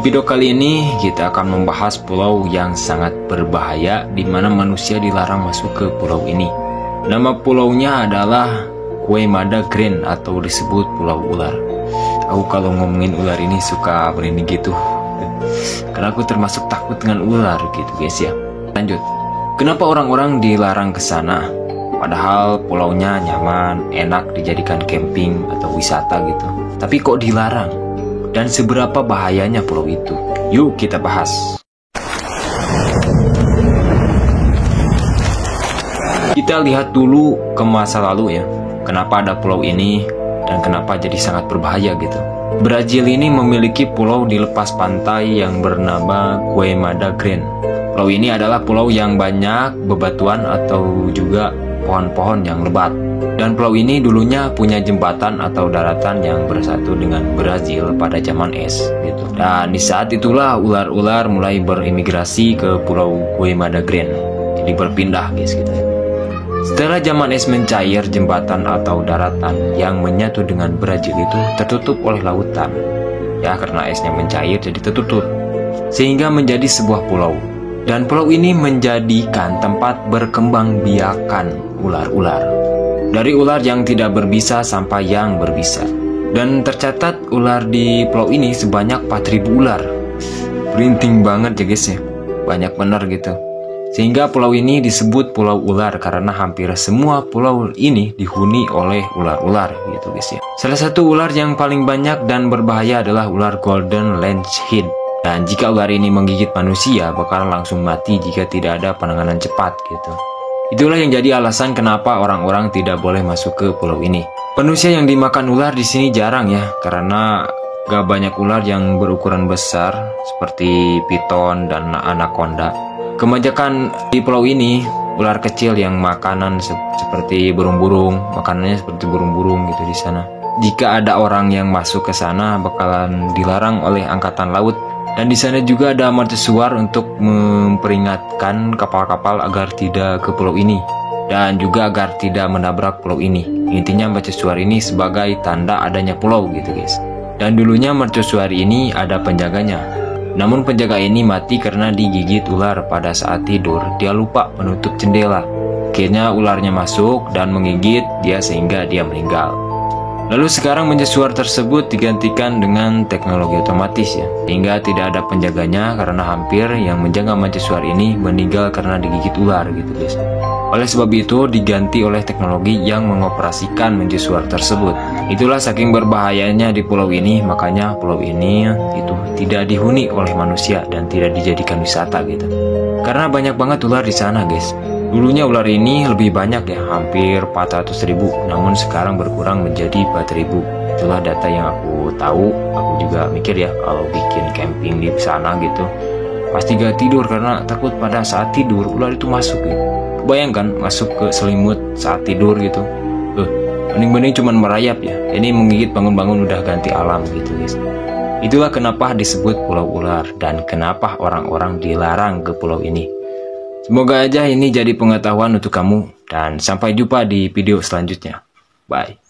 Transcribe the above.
video kali ini kita akan membahas pulau yang sangat berbahaya di mana manusia dilarang masuk ke pulau ini. Nama pulaunya adalah Queimada Grande atau disebut Pulau Ular. Aku kalau ngomongin ular ini suka berani gitu. Karena aku termasuk takut dengan ular gitu guys ya. Lanjut. Kenapa orang-orang dilarang ke sana? Padahal pulaunya nyaman, enak dijadikan camping atau wisata gitu. Tapi kok dilarang? Dan seberapa bahayanya pulau itu? Yuk kita bahas. Kita lihat dulu ke masa lalu ya. Kenapa ada pulau ini dan kenapa jadi sangat berbahaya gitu. Brazil ini memiliki pulau di lepas pantai yang bernama Queimada Grande. Pulau ini adalah pulau yang banyak bebatuan atau juga pohon-pohon yang lebat. Dan pulau ini dulunya punya jembatan atau daratan yang bersatu dengan Brazil pada zaman es gitu. Dan di saat itulah ular-ular mulai berimigrasi ke pulau Queimada Grande. Jadi berpindah guys gitu. Setelah zaman es mencair, jembatan atau daratan yang menyatu dengan Brazil itu tertutup oleh lautan. Ya karena esnya mencair jadi tertutup. Sehingga menjadi sebuah pulau. Dan pulau ini menjadikan tempat berkembang biakan ular-ular. Dari ular yang tidak berbisa sampai yang berbisa. Dan tercatat ular di pulau ini sebanyak 4.000 ular. Printing banget ya guys ya. Banyak bener gitu. Sehingga pulau ini disebut Pulau Ular karena hampir semua pulau ini dihuni oleh ular-ular gitu guys ya. Salah satu ular yang paling banyak dan berbahaya adalah ular Golden Lancehead. Dan jika ular ini menggigit manusia bakalan langsung mati jika tidak ada penanganan cepat gitu. Itulah yang jadi alasan kenapa orang-orang tidak boleh masuk ke pulau ini. Manusia yang dimakan ular di sini jarang ya, karena gak banyak ular yang berukuran besar seperti piton dan anaconda. Kebanyakan di pulau ini ular kecil yang makanan seperti burung-burung, makanannya seperti burung-burung gitu di sana. Jika ada orang yang masuk ke sana bakalan dilarang oleh angkatan laut. Dan di sana juga ada mercusuar untuk memperingatkan kapal-kapal agar tidak ke pulau ini dan juga agar tidak menabrak pulau ini. Intinya mercusuar ini sebagai tanda adanya pulau gitu guys. Dan dulunya mercusuar ini ada penjaganya. Namun penjaga ini mati karena digigit ular pada saat tidur. Dia lupa menutup jendela. Akhirnya ularnya masuk dan menggigit dia sehingga dia meninggal. Lalu sekarang mercusuar tersebut digantikan dengan teknologi otomatis ya, sehingga tidak ada penjaganya karena hampir yang menjaga mercusuar ini meninggal karena digigit ular gitu guys. Oleh sebab itu diganti oleh teknologi yang mengoperasikan mercusuar tersebut. Itulah saking berbahayanya di pulau ini, makanya pulau ini itu tidak dihuni oleh manusia dan tidak dijadikan wisata gitu. Karena banyak banget ular di sana guys. Dulunya ular ini lebih banyak ya, hampir 400.000, namun sekarang berkurang menjadi 4.000. Itulah data yang aku tahu. Aku juga mikir ya kalau bikin camping di sana gitu, pasti gak tidur karena takut pada saat tidur ular itu masuk gitu. Bayangkan masuk ke selimut saat tidur gitu. Bening-bening cuman merayap ya. Ini menggigit bangun-bangun udah ganti alam gitu guys. Itulah kenapa disebut Pulau Ular dan kenapa orang-orang dilarang ke pulau ini. Semoga aja ini jadi pengetahuan untuk kamu dan sampai jumpa di video selanjutnya. Bye.